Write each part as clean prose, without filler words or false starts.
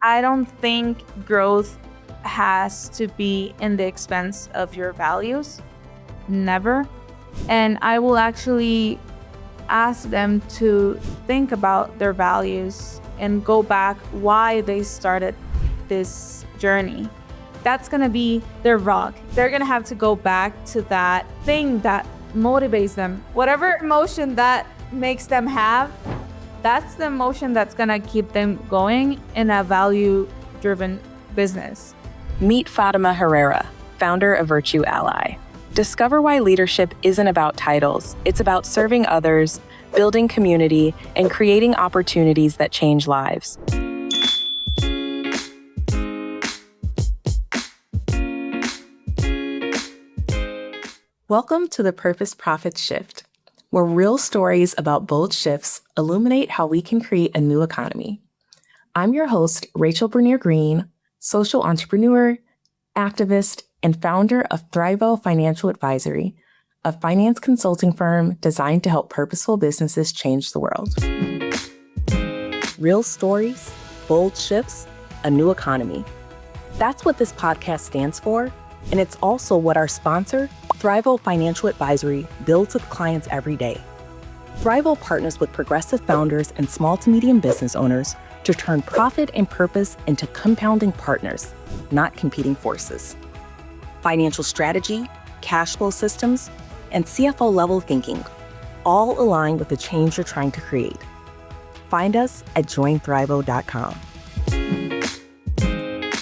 I don't think growth has to be in the expense of your values. Never. And I will actually ask them to think about their values and go back why they started this journey. That's going to be their rock. They're going to have to go back to that thing that motivates them. Whatever emotion that makes them have, that's the emotion that's going to keep them going in a value-driven business. Meet Fatima Herrera, founder of Virtue Ally. Discover why leadership isn't about titles. It's about serving others, building community, and creating opportunities that change lives. Welcome to the Purpose Profit Shift, where real stories about bold shifts illuminate how we can create a new economy. I'm your host, Rachel Bernier-Green, social entrepreneur, activist, and founder of Thrivo Financial Advisory, a finance consulting firm designed to help purposeful businesses change the world. Real stories, bold shifts, a new economy. That's what this podcast stands for, and it's also what our sponsor, Thrivo Financial Advisory, builds with clients every day. Thrivo partners with progressive founders and small to medium business owners to turn profit and purpose into compounding partners, not competing forces. Financial strategy, cash flow systems, and CFO-level thinking, all align with the change you're trying to create. Find us at jointhrivo.com.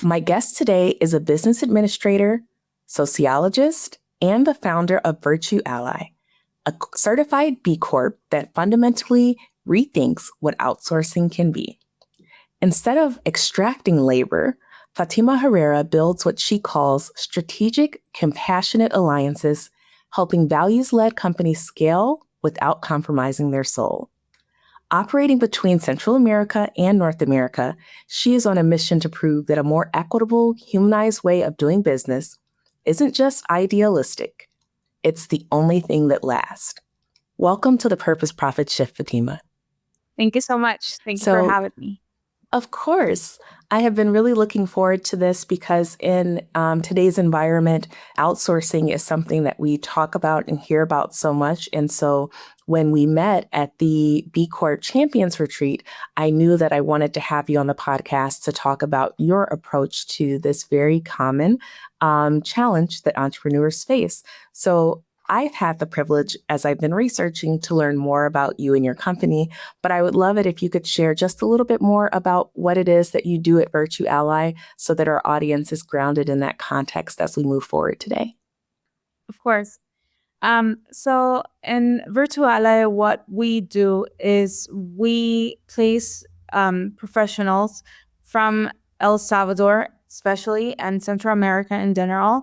My guest today is a business administrator, sociologist, and the founder of Virtue Ally, a certified B Corp that fundamentally rethinks what outsourcing can be. Instead of extracting labor, Fatima Herrera builds what she calls strategic, compassionate alliances, helping values-led companies scale without compromising their soul. Operating between Central America and North America, she is on a mission to prove that a more equitable, humanized way of doing business isn't just idealistic. It's the only thing that lasts. Welcome to the Purpose Profit Shift, Fatima. Thank you so much. Thank you for having me. Of course. I have been really looking forward to this because in today's environment, outsourcing is something that we talk about and hear about so much. And so when we met at the B Corp Champions Retreat, I knew that I wanted to have you on the podcast to talk about your approach to this very common challenge that entrepreneurs face. So I've had the privilege, as I've been researching, to learn more about you and your company, but I would love it if you could share just a little bit more about what it is that you do at Virtue Ally so that our audience is grounded in that context as we move forward today. Of course. So in Virtue Ally, what we do is we place professionals from El Salvador, especially, and Central America in general,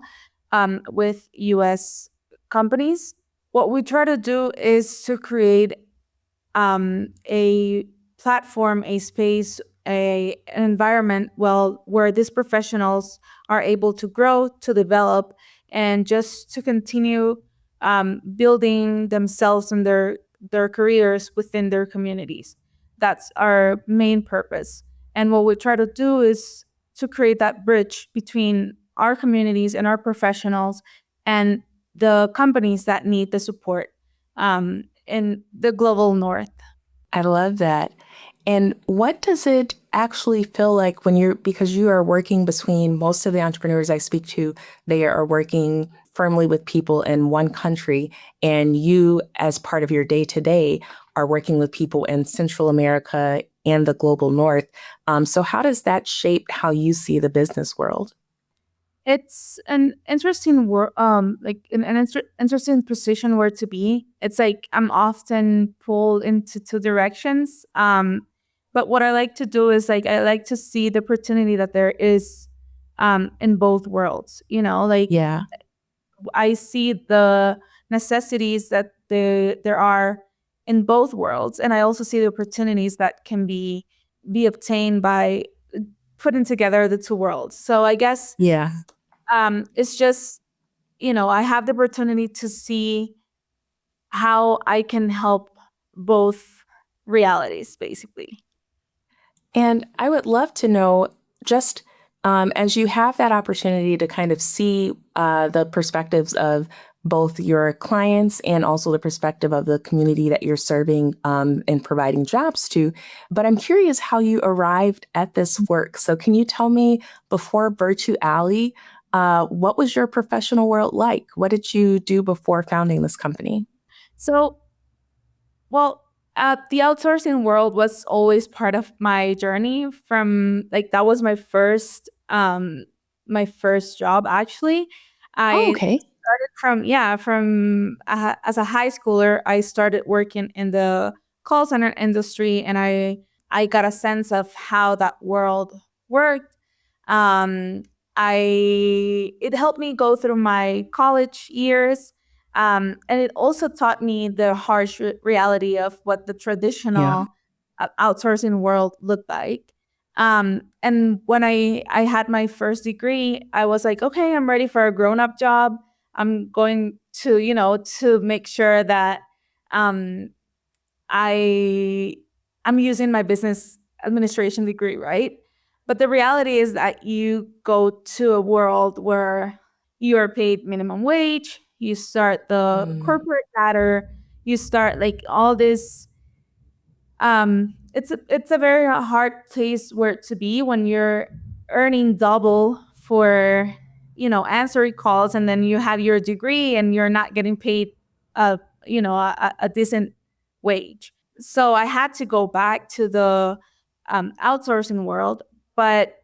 with U.S. companies. What we try to do is to create a platform, a space, an environment where these professionals are able to grow, to develop, and just to continue building themselves and their careers within their communities. That's our main purpose. And what we try to do is to create that bridge between our communities and our professionals and the companies that need the support in the global north. I love that. And what does it actually feel like because you are working between most of the entrepreneurs I speak to, they are working firmly with people in one country, and you, as part of your day-to-day, are working with people in Central America and the global north. So how does that shape how you see the business world? It's an interesting interesting position where to be. It's like I'm often pulled into two directions. But what I like to do is I like to see the opportunity that there is in both worlds. Yeah. I see the necessities that there are in both worlds, and I also see the opportunities that can be obtained by putting together the two worlds. So I guess it's just, I have the opportunity to see how I can help both realities, basically. And I would love to know, just as you have that opportunity to kind of see the perspectives of both your clients and also the perspective of the community that you're serving and providing jobs to. But I'm curious how you arrived at this work. So can you tell me, before Virtue Alley, what was your professional world like? What did you do before founding this company? So, well, the outsourcing world was always part of my journey. From like that was my first job actually. Oh, I okay. started from as a high schooler. I started working in the call center industry, and I got a sense of how that world worked. Um, I It helped me go through my college years, and it also taught me the harsh reality of what the Yeah. traditional outsourcing world looked like. And when I had my first degree, I was like, okay, I'm ready for a grown up job. I'm going to, to make sure that um, I I'm using my business administration degree, right? But the reality is that you go to a world where you are paid minimum wage, you start the Mm, corporate ladder, you start like all this. It's a very hard place where to be when you're earning double for answering calls, and then you have your degree and you're not getting paid a decent wage. So I had to go back to the outsourcing world. But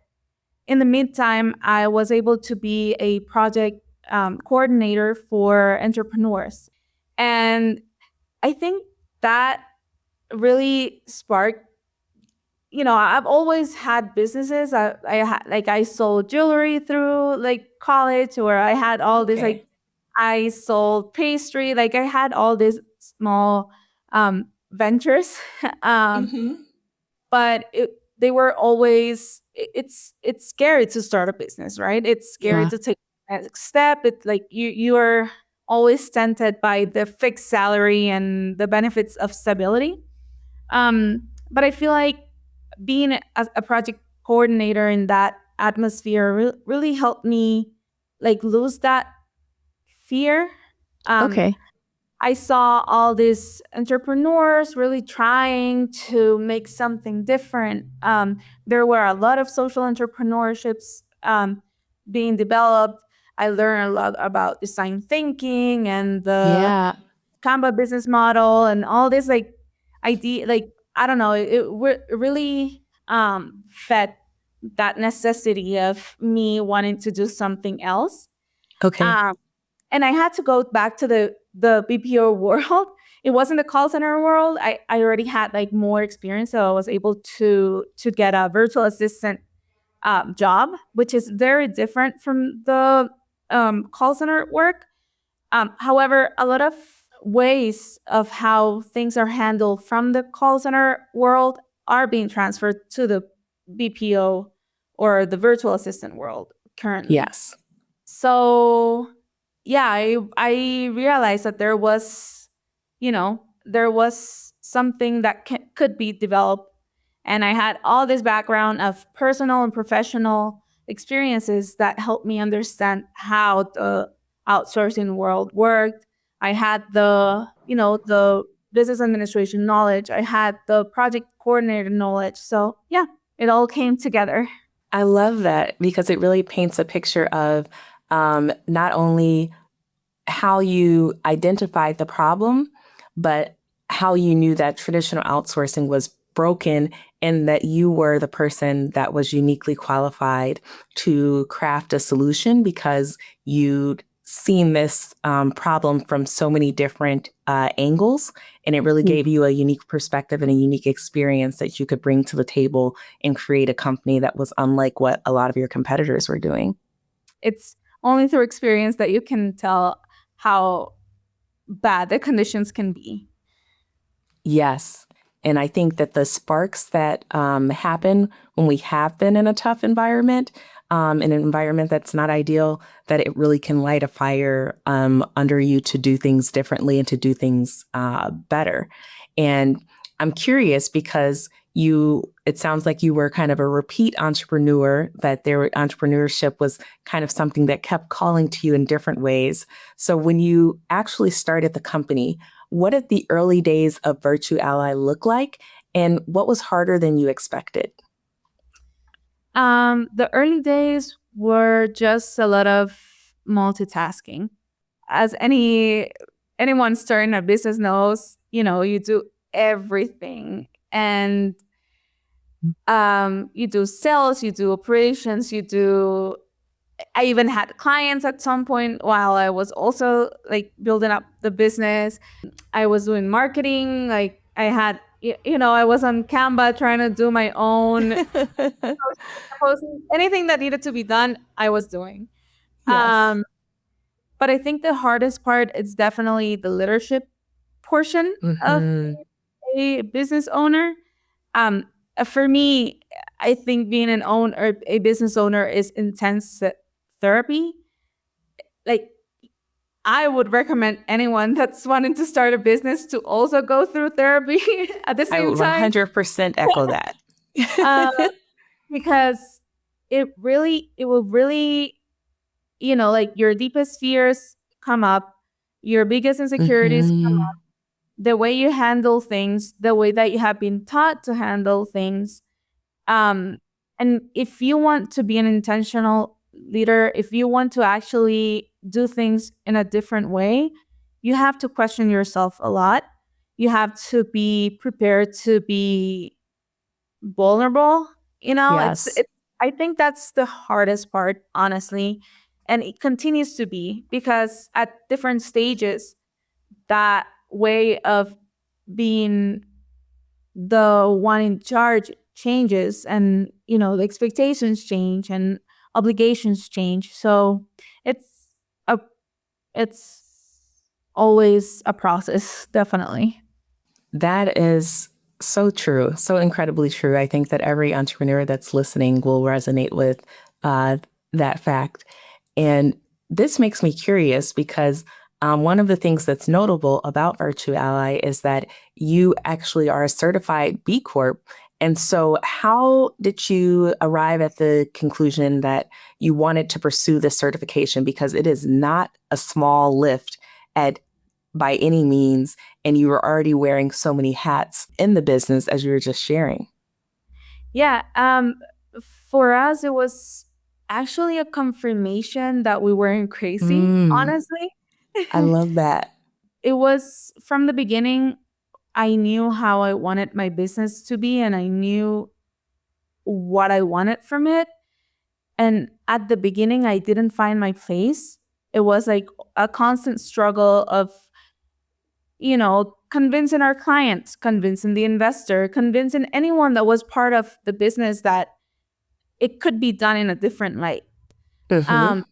in the meantime, I was able to be a project coordinator for entrepreneurs. And I think that really sparked. I've always had businesses. I sold jewelry through like college, or I had all this okay. like I sold pastry. Like I had all these small ventures. um, Hmm. but they were always it's scary to start a business, right? It's scary Yeah. to take a step. It's like you are always tempted by the fixed salary and the benefits of stability. But I feel like being a project coordinator in that atmosphere really helped me like lose that fear. um, Okay. I saw all these entrepreneurs really trying to make something different. There were a lot of social entrepreneurships being developed. I learned a lot about design thinking and the Yeah. Canva business model and all this like idea. Like I don't know, it really fed that necessity of me wanting to do something else. Okay. Um, and I had to go back to the BPO world. It wasn't the call center world. I already had like more experience, so I was able to get a virtual assistant job, which is very different from the call center work. However, a lot of ways of how things are handled from the call center world are being transferred to the BPO or the virtual assistant world currently. Yes. So yeah, I realized that there was something that could be developed, and I had all this background of personal and professional experiences that helped me understand how the outsourcing world worked. I had the business administration knowledge. I had the project coordinator knowledge. So yeah, it all came together. I love that because it really paints a picture of not only how you identified the problem, but how you knew that traditional outsourcing was broken and that you were the person that was uniquely qualified to craft a solution because you'd seen this problem from so many different angles. And it really gave you a unique perspective and a unique experience that you could bring to the table and create a company that was unlike what a lot of your competitors were doing. It's only through experience that you can tell how bad the conditions can be. Yes. And I think that the sparks that happen when we have been in a tough environment, in an environment that's not ideal, that it really can light a fire under you to do things differently and to do things better. And I'm curious because you it sounds like you were kind of a repeat entrepreneur, that entrepreneurship was kind of something that kept calling to you in different ways. So when you actually started the company, what did the early days of Virtue Ally look like? And what was harder than you expected? The early days were just a lot of multitasking. As anyone starting a business knows, you do everything. And you do sales, you do operations, I even had clients at some point while I was also like building up the business. I was doing marketing, like I had I was on Canva trying to do my own posting. Anything that needed to be done, I was doing. Yes. But I think the hardest part is definitely the leadership portion of Mm-hmm. a business owner. Um, for me, I think being a business owner is intense therapy. Like, I would recommend anyone that's wanting to start a business to also go through therapy at the I same time. 100% echo that. Uh, because it will really, like your deepest fears come up, your biggest insecurities, Mm-hmm. the way you handle things, the way that you have been taught to handle things. Um, and if you want to be an intentional leader, if you want to actually do things in a different way, you have to question yourself a lot. You have to be prepared to be vulnerable. Yes. I think that's the hardest part, honestly. And it continues to be because at different stages, that way of being the one in charge changes, and the expectations change and obligations change. So it's a it's always a process, definitely. That is so true, so incredibly true. I think that every entrepreneur that's listening will resonate with uh, that fact. And this makes me curious because one of the things that's notable about Virtue Ally is that you actually are a certified B Corp. And so, how did you arrive at the conclusion that you wanted to pursue this certification? Because it is not a small lift at by any means, and you were already wearing so many hats in the business as you were just sharing. Yeah. For us, it was actually a confirmation that we weren't crazy, Mm, honestly. I love that. It was from the beginning. I knew how I wanted my business to be, and I knew what I wanted from it. And at the beginning, I didn't find my place. It was like a constant struggle of, convincing our clients, convincing the investor, convincing anyone that was part of the business that it could be done in a different light. Hmm. Um,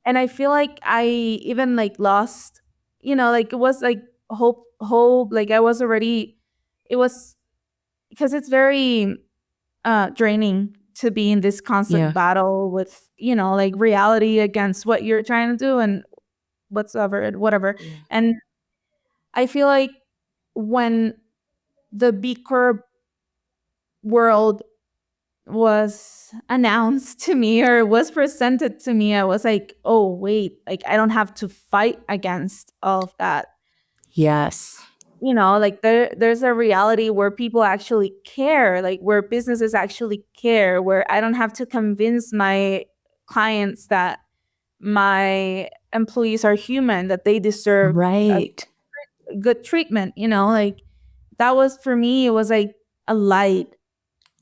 and I feel like I even like lost, like it was like hope. Like I was already, it was because it's very draining to be in this constant Yeah. battle with, like reality against what you're trying to do and whatever. Yeah. And I feel like when the B Corp world was announced to me or was presented to me, I was like, oh, wait, like I don't have to fight against all of that. Yes. Like there's a reality where people actually care, like where businesses actually care, where I don't have to convince my clients that my employees are human, that they deserve a Right. good treatment, like that was for me, it was like a light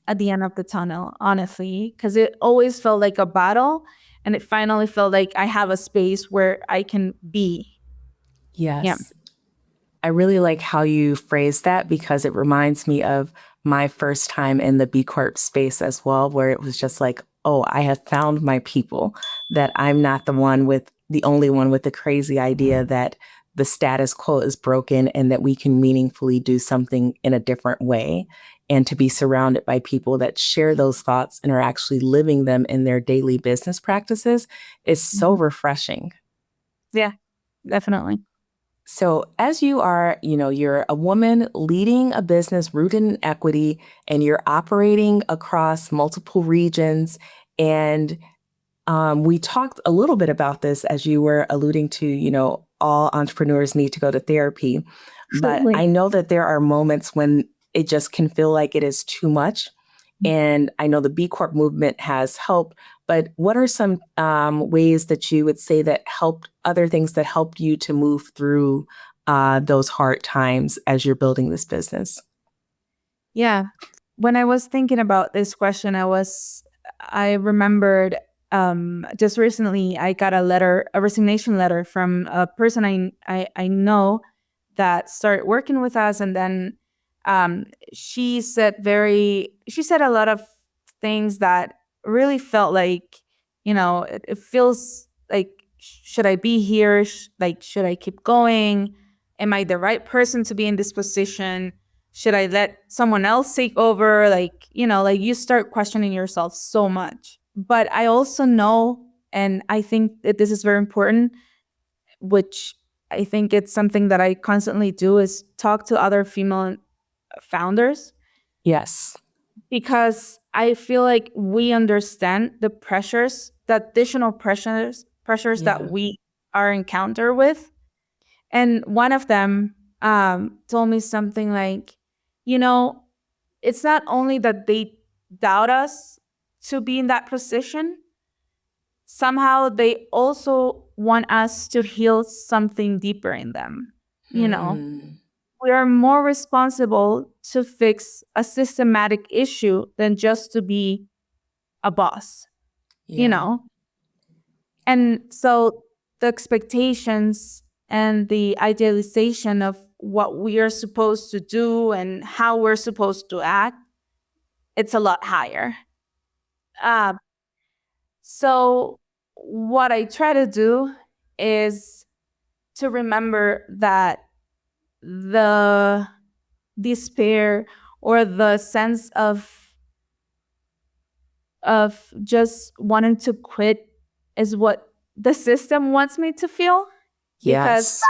at the end of the tunnel, honestly, because it always felt like a battle, and it finally felt like I have a space where I can be. Yeah. Yes. I really like how you phrase that because it reminds me of my first time in the B Corp space as well, where it was just like, oh, I have found my people, that I'm not the only one with the crazy idea that the status quo is broken and that we can meaningfully do something in a different way. And to be surrounded by people that share those thoughts and are actually living them in their daily business practices is so Mhm. refreshing. Yeah, definitely. So as you are, you're a woman leading a business rooted in equity and you're operating across multiple regions. And we talked a little bit about this as you were alluding to, all entrepreneurs need to go to therapy. But I Absolutely. know that there are moments when it just can feel like it is too much. And I know the B Corp movement has helped, but what are some ways that you would say that helped, other things that helped you to move through those hard times as you're building this business? Yeah. When I was thinking about this question, I remembered just recently I got a resignation letter from a person I know that started working with us, and then she said a lot of things that really felt like, it feels like, should I be here? Should I keep going? Am I the right person to be in this position? Should I let someone else take over? Like you start questioning yourself so much. But I also know, and I think that this is very important, which I think it's something that I constantly do, is talk to other female founders, Yes. because I feel like we understand the additional pressures that Yeah. we are encounter with. And one of them told me something like, you know, it's not only that they doubt us to be in that position, somehow they also want us to heal something deeper in them. You know, Hmm. we are more responsible to fix a systematic issue than just to be a boss, you Yeah. know? And so the expectations and the idealization of what we are supposed to do and how we're supposed to act, it's a lot higher. Uh, so what I try to do is to remember that the despair or the sense of just wanting to quit is what the system wants me to feel, because Yes.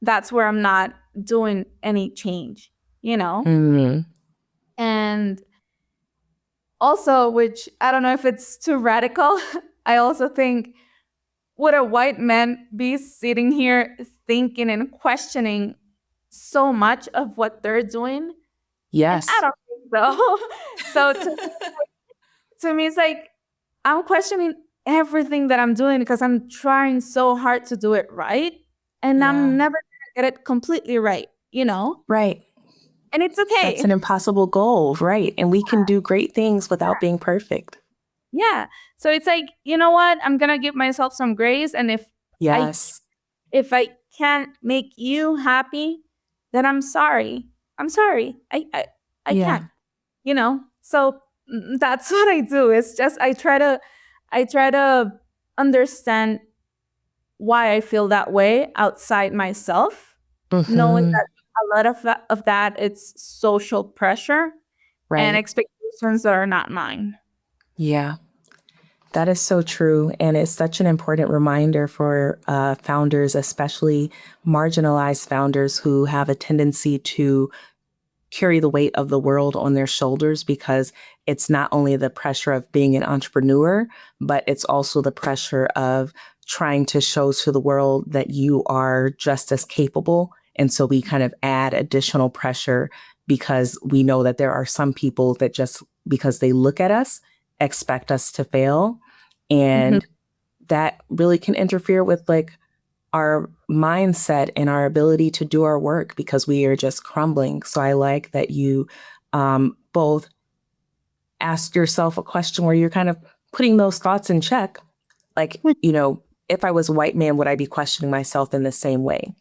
that's where I'm not doing any change, you know? Hmm. And also, which I don't know if it's too radical, I also think, would a white man be sitting here thinking and questioning so much of what they're doing? And I Yes. don't think so. So to me, it's like I'm questioning everything that I'm doing because I'm trying so hard to do it right. And I'm Yeah. never going to get it completely right, you know? Right. And it's That's okay. an impossible goal, right? And we can do great things without being perfect. Yeah. So it's like, you know what? I'm going to give myself some grace. And I Yes. if I can't make you happy, then I'm sorry. I'm sorry. I Yeah. can't, you know? So that's what I do. It's just I try to understand why I feel that way outside myself, knowing Hmm. that a lot of that it's social pressure and Right. expectations that are not mine. Yeah. That is so true. And it's such an important reminder for founders, especially marginalized founders who have a tendency to carry the weight of the world on their shoulders, because it's not only the pressure of being an entrepreneur, but it's also the pressure of trying to show to the world that you are just as capable. And so we kind of add additional pressure because we know that there are some people that just because they look at us, expect us to fail. Mhm. And that really can interfere with like our mindset and our ability to do our work because we are just crumbling. So I like that you both ask yourself a question where you're kind of putting those thoughts in check. Like, if I was a white man, would I be questioning myself in the same way?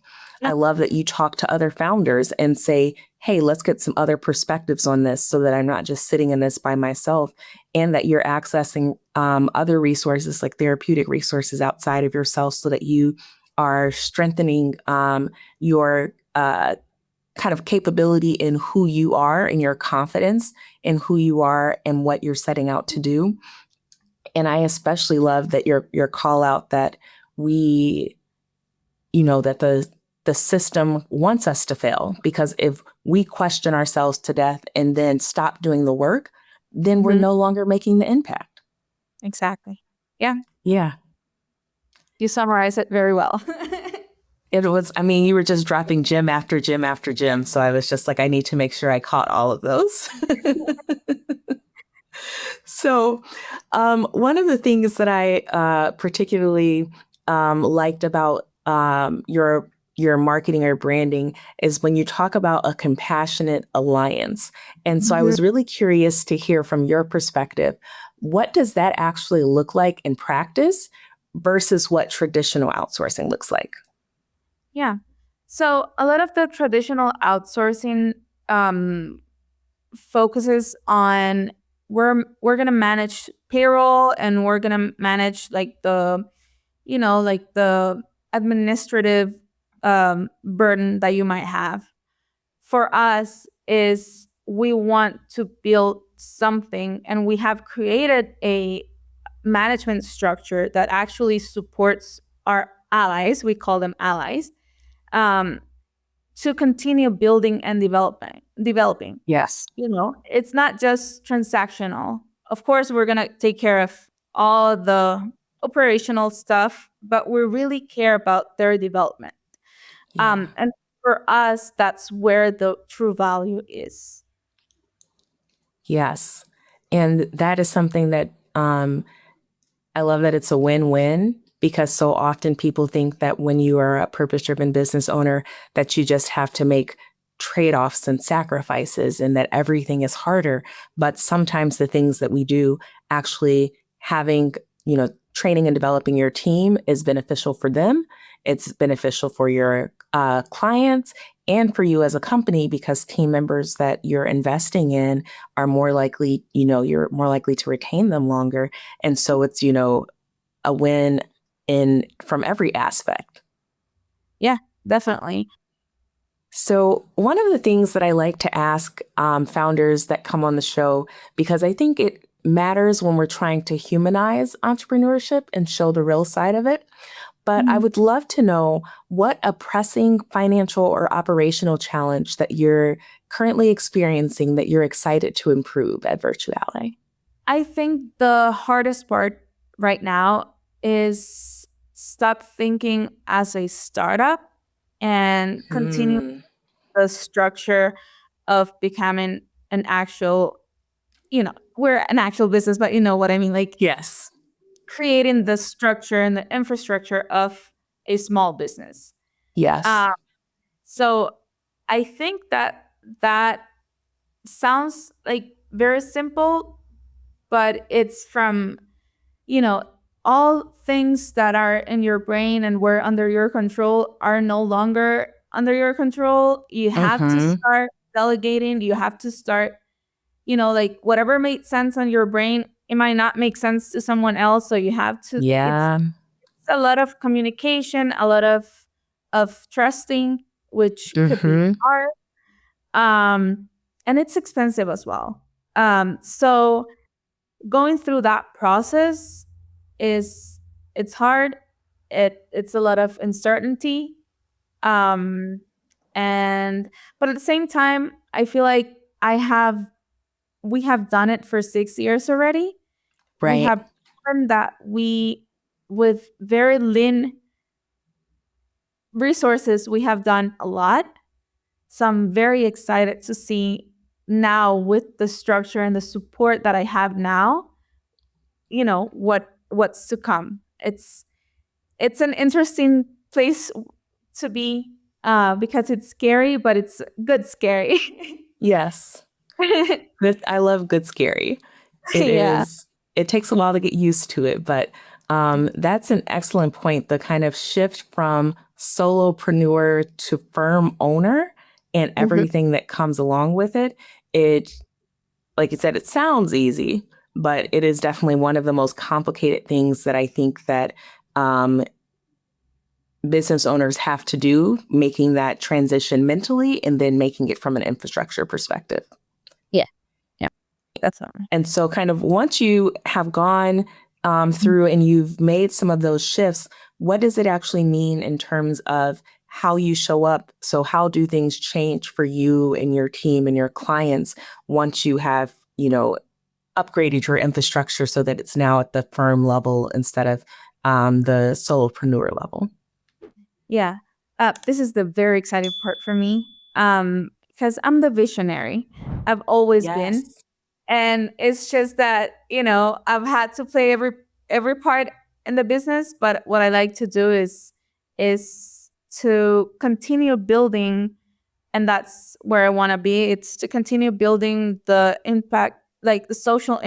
I Yep. love that you talk to other founders and say, hey, let's get some other perspectives on this so that I'm not just sitting in this by myself, and that you're accessing other resources like therapeutic resources outside of yourself so that you are strengthening your kind of capability in who you are and your confidence in who you are and what you're setting out to do. And I especially love that your call out that we, that the the system wants us to fail, because if we question ourselves to death and then stop doing the work, then we're no longer making the impact. Exactly. Yeah. Yeah. You summarize it very well. It was, I mean, you were just dropping gem after gem after gem. So I was just like, I need to make sure I caught all of those. So one of the things that I particularly liked about your marketing or branding is when you talk about a compassionate alliance. And so I was really curious to hear from your perspective, what does that actually look like in practice versus what traditional outsourcing looks like? Yeah. So a lot of the traditional outsourcing focuses on we're gonna manage payroll, and we're gonna manage like the administrative burden that you might have. For us, is we want to build something, and we have created a management structure that actually supports our allies. We call them allies, um, to continue building and developing. Yes. It's not just transactional. Of course, we're going to take care of all the operational stuff, but we really care about their development. Yeah. And for us, that's where the true value is. Yes. And that is something that I love, that it's a win-win, because so often people think that when you are a purpose-driven business owner, that you just have to make trade-offs and sacrifices and that everything is harder. But sometimes the things that we do, actually having, training and developing your team, is beneficial for them. It's beneficial for your clients and for you as a company, because team members that you're investing in are more likely, you're more likely to retain them longer. And so it's, a win from every aspect. Yeah, definitely. So one of the things that I like to ask founders that come on the show, because I think it matters when we're trying to humanize entrepreneurship and show the real side of it. But I would love to know what a pressing financial or operational challenge that you're currently experiencing that you're excited to improve at Virtue Ally. I think the hardest part right now is stop thinking as a startup and continue the structure of becoming an actual, we're an actual business, but you know what I mean? Like, Yes. creating the structure and the infrastructure of a small business. Yes. So I think that sounds like very simple, but it's from, all things that are in your brain and were under your control are no longer under your control. You have to start delegating. You have to start, like whatever made sense on your brain, it might not make sense to someone else. So you have to, Yeah. it's a lot of communication, a lot of trusting, which could be hard. And it's expensive as well. So going through that process it's hard. It's a lot of uncertainty. Um, and but at the same time, I feel like we have done it for 6 years already. Right. We have proven that with very lean resources, we have done a lot. So I'm very excited to see now, with the structure and the support that I have now, what's to come. It's an interesting place to be, because it's scary, but it's good scary. Yes. I love good scary. It Yeah. is. It takes a while to get used to it, but that's an excellent point. The kind of shift from solopreneur to firm owner and everything that comes along with it. It, like you said, it sounds easy, but it is definitely one of the most complicated things that I think that business owners have to do, making that transition mentally and then making it from an infrastructure perspective. Yeah, that's all. And so kind of once you have gone through and you've made some of those shifts, what does it actually mean in terms of how you show up. So how do things change for you and your team and your clients once you have, upgraded your infrastructure so that it's now at the firm level instead of the solopreneur level? Yeah. This is the very exciting part for me. Because I'm the visionary. I've always been. Yes. And it's just that, I've had to play every part in the business, but what I like to do is to continue building, and that's where I want to be. It's to continue building the impact, like the social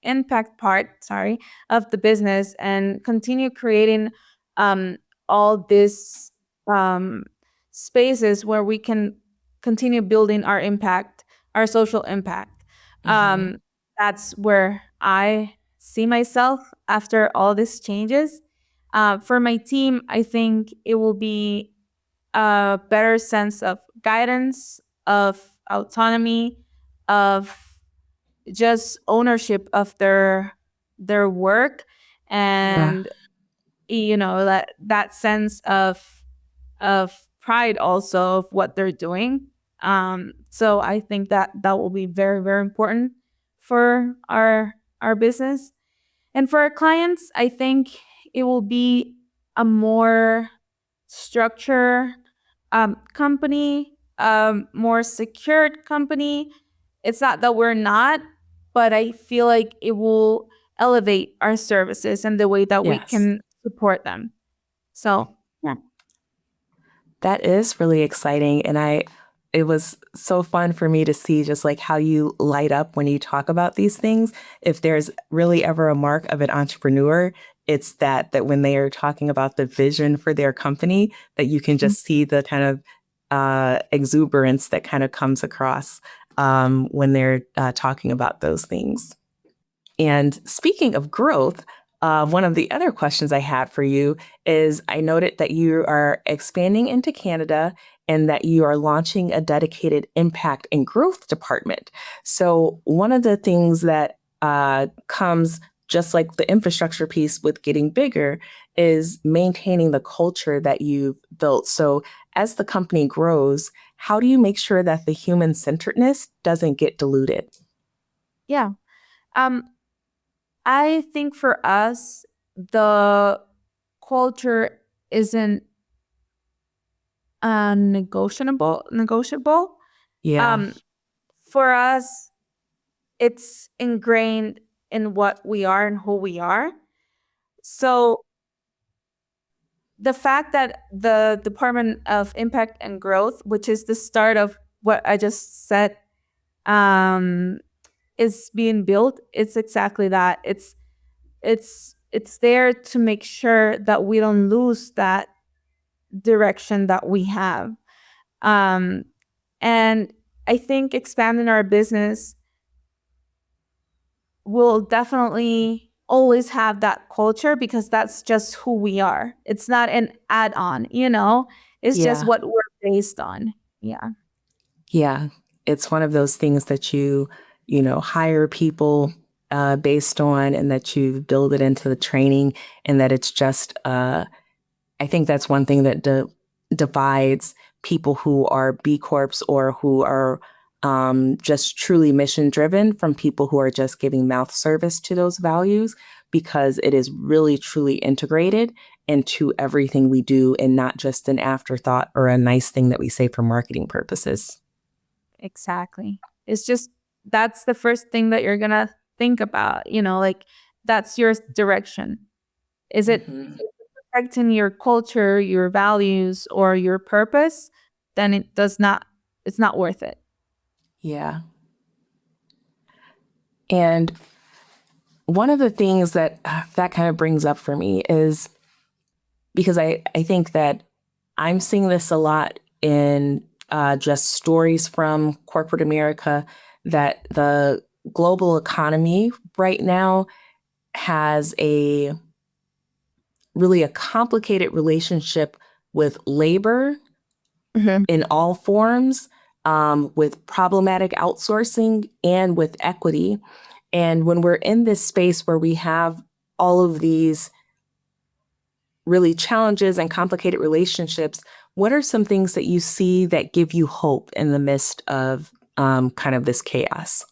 impact part, sorry, of the business, and continue creating um all these um spaces where we can continue building our impact, our social impact. Mm-hmm. um that's where I see myself after all these changes. For my team, I think it will be a better sense of guidance, of autonomy, of just ownership of their work, Yeah. and that sense of pride also of what they're doing. So I think that will be very, very important for our business. And for our clients, I think it will be a more structure company, more secured company. It's not that we're not, but I feel like it will elevate our services and the way that we Yes. can support them. So, yeah. That is really exciting. And it was so fun for me to see just like how you light up when you talk about these things. If there's really ever a mark of an entrepreneur, it's that when they are talking about the vision for their company, that you can just see the kind of exuberance that kind of comes across when they're talking about those things. And speaking of growth, one of the other questions I had for you is I noted that you are expanding into Canada and that you are launching a dedicated impact and growth department. So, one of the things that comes just like the infrastructure piece with getting bigger is maintaining the culture that you've built. So, as the company grows, how do you make sure that the human centeredness doesn't get diluted? Yeah. Um, I think for us, the culture isn't negotiable. Yeah. Um, for us, it's ingrained in what we are and who we are. So the fact that the Department of Impact and Growth, which is the start of what I just said, um, is being built, it's exactly that. It's there to make sure that we don't lose that direction that we have. Um, and I think expanding our business will definitely always have that culture because that's just who we are. It's not an add on. It's just Yeah. what we're based on. Yeah, Yeah, it's one of those things that hire people based on, and that you build it into the training, and that it's just. I think that's one thing that divides people who are B Corps or who are just truly mission driven from people who are just giving mouth service to those values, because it is really truly integrated into everything we do and not just an afterthought or a nice thing that we say for marketing purposes. exactly. It's just that's the first thing that you're gonna think about. Like that's your direction. Is it Mhm. protecting your culture, your values, or your purpose? Then it does not. It's not worth it. Yeah. And one of the things that kind of brings up for me is because I think that I'm seeing this a lot in just stories from corporate America, that the global economy right now has a complicated relationship with labor Mhm. in all forms, with problematic outsourcing and with equity. And when we're in this space where we have all of these really challenges and complicated relationships, What are some things that you see that give you hope in the midst of kind of this chaos?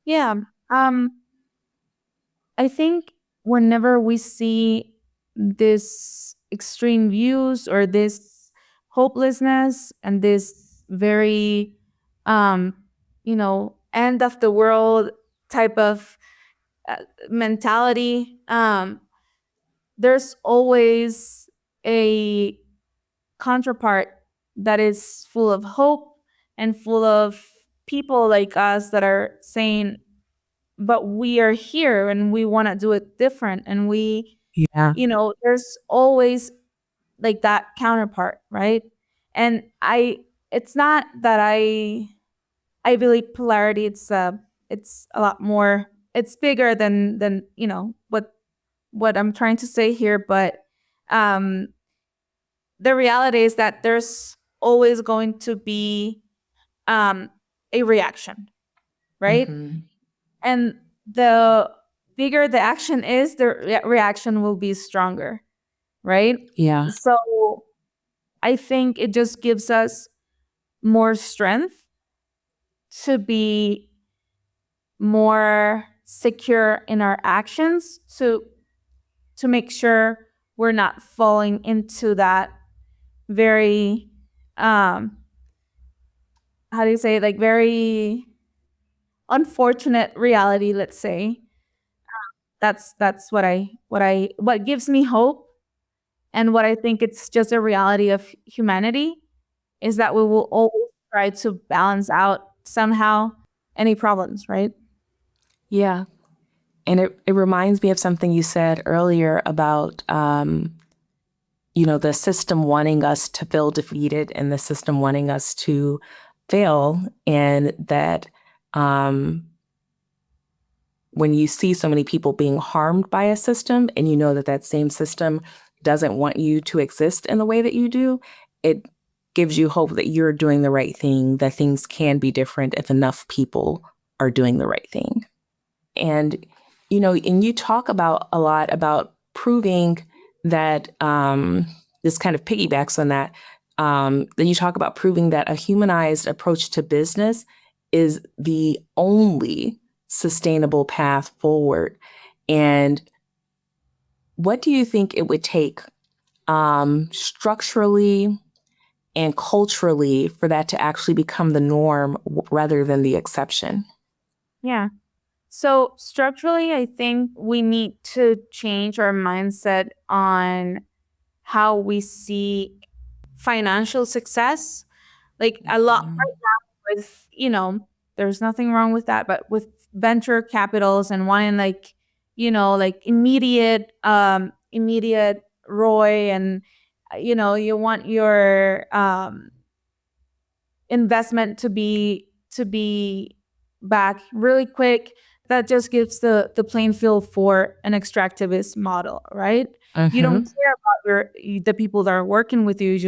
Yeah. I think whenever we see this extreme views or this hopelessness and this very, um, end of the world type of uh, mentality, there's always a counterpart that is full of hope and full of people like us that are saying, but we are here and we want to do it different. And Yeah. there's always like that counterpart, right? And it's not that I believe polarity. It's a lot more. It's bigger than what I'm trying to say here. But um, the reality is that there's always going to be um, a reaction, right? Mm-hmm. And the bigger the action is, the reaction will be stronger, right? Yeah. So I think it just gives us more strength to be more secure in our actions, to make sure we're not falling into that very how do you say it? Like very unfortunate reality, let's say. That's what gives me hope, and what I think it's just a reality of humanity, is that we will always try to balance out somehow any problems, right? Yeah. And it reminds me of something you said earlier about, the system wanting us to feel defeated and the system wanting us to fail. And that when you see so many people being harmed by a system and you know that that same system doesn't want you to exist in the way that you do, it gives you hope that you're doing the right thing, that things can be different if enough people are doing the right thing. And, and you talk about a lot about proving that this kind of piggybacks on that. Then you talk about proving that a humanized approach to business is the only sustainable path forward. And what do you think it would take structurally and culturally for that to actually become the norm rather than the exception? Yeah. So structurally, I think we need to change our mindset on how we see financial success. Like a lot right now with, there's nothing wrong with that, but with venture capitals and wanting like immediate ROI, and you want your investment to be back really quick. That just gives the playing field for an extractivist model, right? You don't Mm-hmm. care about the people that are working with you. You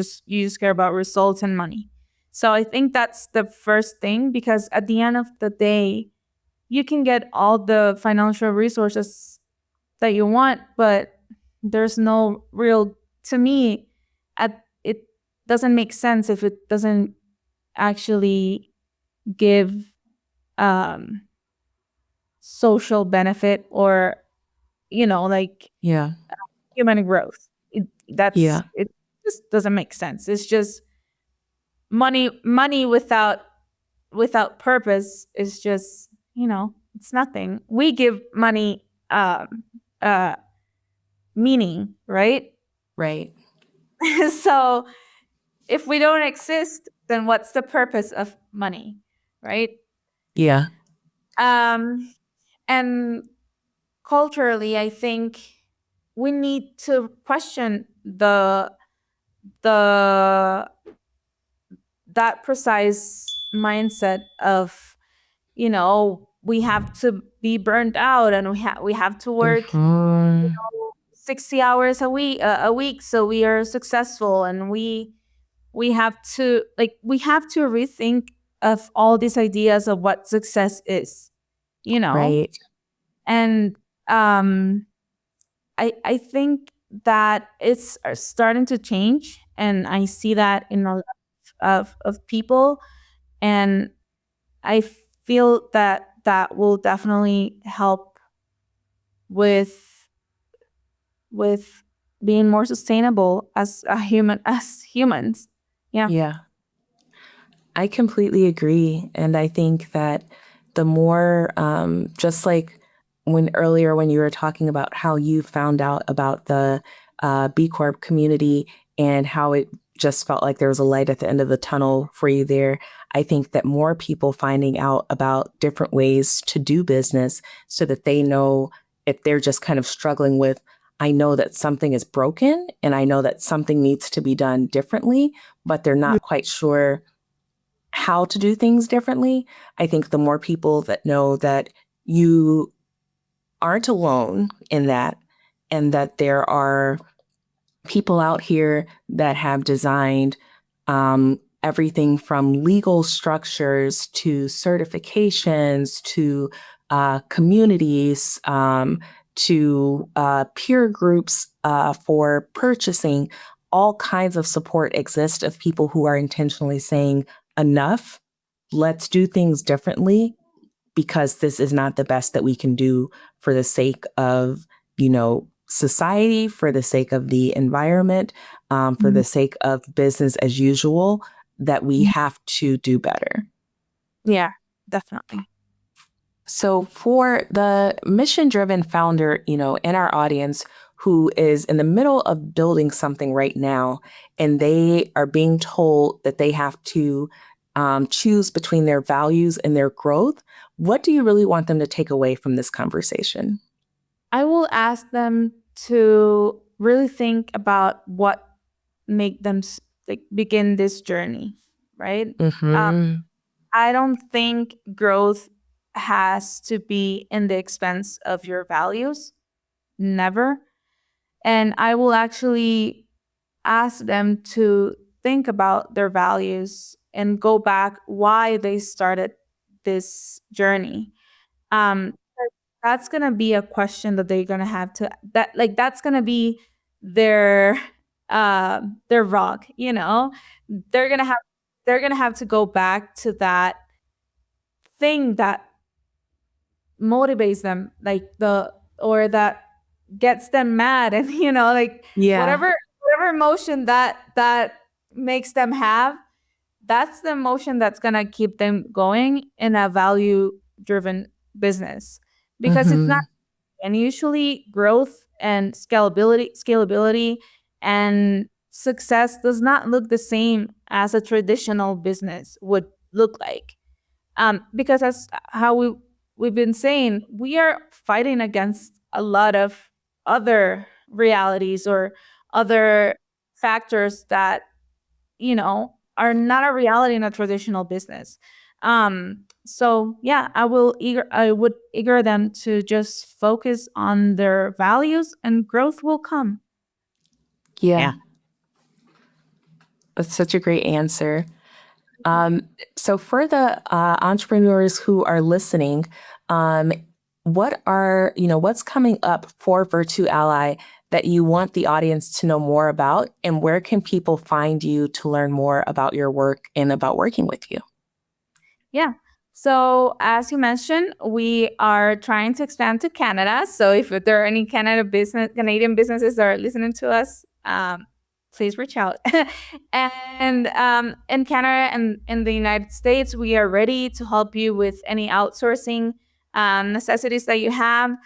just care about results and money. So I think that's the first thing, because at the end of the day, you can get all the financial resources that you want, but there's no real, to me, it doesn't make sense if it doesn't actually give um social benefit, or like Yeah. human growth. Yeah. It just doesn't make sense. It's just money without purpose is just, it's nothing. We give money uh meaning, right? Right. So if we don't exist, then what's the purpose of money, right? Yeah. um and culturally, I think we need to question the that precise mindset of, we have to be burnt out, and we have to work Mm-hmm. 60 hours a week, so we are successful. And we have to rethink of all these ideas of what success is, you know Right. and um I think that it's starting to change, and I see that in a lot of people, and I feel that that will definitely help with with being more sustainable as a human as humans. Yeah. Yeah, I completely agree. And I think that the more, just like when earlier when you were talking about how you found out about the B Corp community and how it just felt like there was a light at the end of the tunnel for you there, I think that more people finding out about different ways to do business so that they know if they're just kind of struggling with, I know that something is broken and I know that something needs to be done differently, but they're not quite sure how to do things differently. I think the more people that know that you aren't alone in that, and that there are people out here that have designed everything from legal structures to certifications to communities to peer groups for purchasing. All kinds of support exist of people who are intentionally saying, enough, let's do things differently because this is not the best that we can do for the sake of, society, for the sake of the environment, for the sake of business as usual, that we have to do better. Yeah, definitely. So for the mission-driven founder, in our audience who is in the middle of building something right now, and they are being told that they have to choose between their values and their growth, what do you really want them to take away from this conversation? I will ask them to really think about what make them like begin this journey, right? Mm-hmm. I don't think growth has to be in the expense of your values. Never. And I will actually ask them to think about their values and go back why they started this journey. Um, that's gonna be a question that they're gonna have to that's gonna be their their rock, you know? They're gonna have they're gonna have to go back to that thing that motivates them, like the or that gets them mad and like Yeah. whatever emotion that makes them have, that's the emotion that's going to keep them going in a value driven business, because it's not, Mm-hmm. and usually growth and scalability and success does not look the same as a traditional business would look like, because as how we've been saying, we are fighting against a lot of other realities or other factors that are not a reality in a traditional business. So yeah, I would eager them to just focus on their values and growth will come. Yeah. Yeah. That's such a great answer. So for the entrepreneurs who are listening, um, what's coming up for Virtue Ally that you want the audience to know more about, and where can people find you to learn more about your work and about working with you? Yeah. So as you mentioned, we are trying to expand to Canada. So if there are any Canadian businesses that are listening to us, please reach out. And in Canada and in the United States, we are ready to help you with any outsourcing necessities that you have.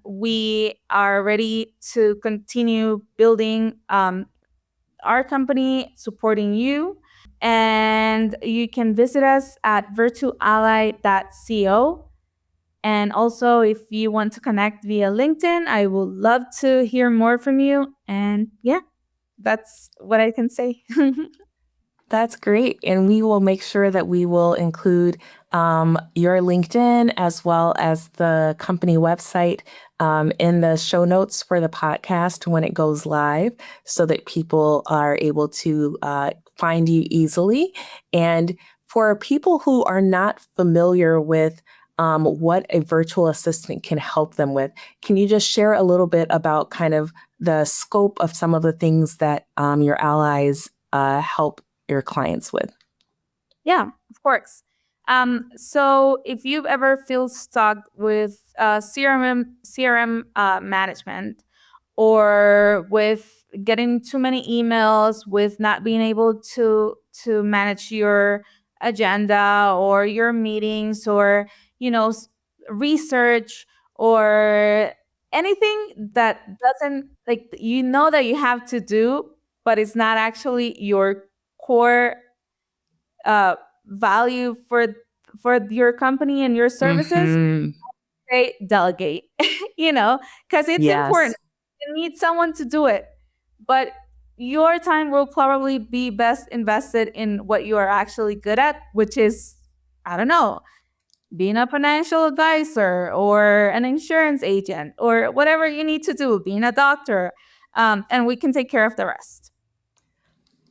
We are ready to continue building our company, supporting you. And you can visit us at virtually.co. And also, if you want to connect via LinkedIn, I would love to hear more from you. And yeah, that's what I can say. That's great. And we will make sure that we will include your LinkedIn as well as the company website in the show notes for the podcast when it goes live so that people are able to find you easily. And for people who are not familiar with what a virtual assistant can help them with, can you just share a little bit about kind of the scope of some of the things that your allies help your clients with? Yeah, of course. So if you've ever feel stuck with CRM management, or with getting too many emails, with not being able to manage your agenda or your meetings, or research, or anything that doesn't, like, that you have to do, but it's not actually your core value for your company and your services, Mm-hmm. say delegate. Because it's important. Yes. You need someone to do it, but your time will probably be best invested in what you are actually good at, which is, I don't know, being a financial advisor or an insurance agent or whatever you need to do, being a doctor, and we can take care of the rest.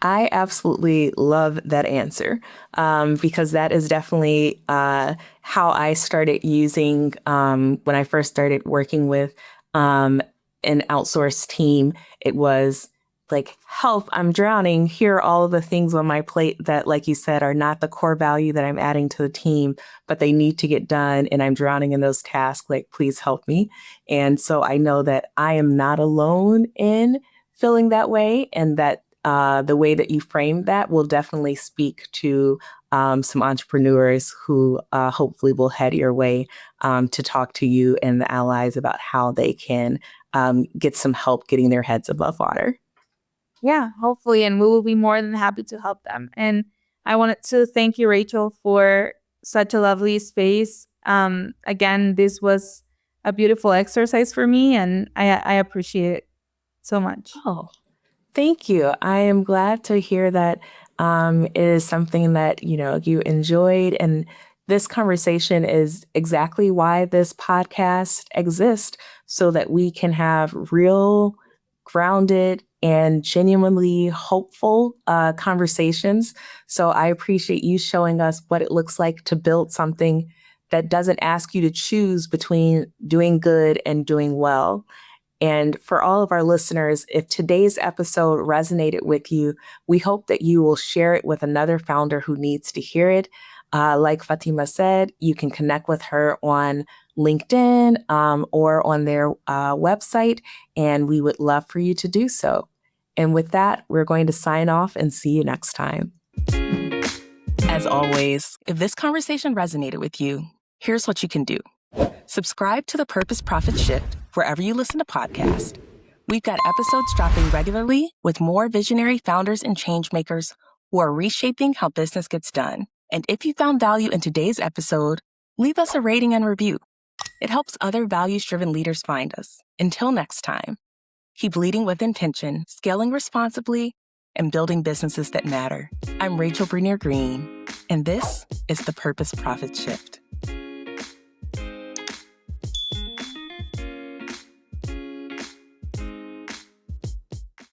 I absolutely love that answer, because that is definitely how I started using when I first started working with an outsourced team. It was like, help, I'm drowning. Here are all of the things on my plate that, like you said, are not the core value that I'm adding to the team, but they need to get done. And I'm drowning in those tasks. Like, please help me. And so I know that I am not alone in feeling that way, and that the way that you frame that will definitely speak to some entrepreneurs who hopefully will head your way to talk to you and the allies about how they can get some help getting their heads above water. Yeah, hopefully, and we will be more than happy to help them. And I wanted to thank you, Rachel, for such a lovely space. Again, this was a beautiful exercise for me, and I appreciate it so much. Oh, thank you. I am glad to hear that it is something that, you enjoyed. And this conversation is exactly why this podcast exists, so that we can have real, grounded, and genuinely hopeful conversations. So I appreciate you showing us what it looks like to build something that doesn't ask you to choose between doing good and doing well. And for all of our listeners, if today's episode resonated with you, we hope that you will share it with another founder who needs to hear it. Like Fatima said, you can connect with her on LinkedIn or on their website, and we would love for you to do so. And with that, we're going to sign off and see you next time. As always, if this conversation resonated with you, here's what you can do. Subscribe to The Purpose Profit Shift wherever you listen to podcasts. We've got episodes dropping regularly with more visionary founders and changemakers who are reshaping how business gets done. And if you found value in today's episode, leave us a rating and review. It helps other values-driven leaders find us. Until next time, keep leading with intention, scaling responsibly, and building businesses that matter. I'm Rachel Bernier Green, and this is The Purpose Profit Shift.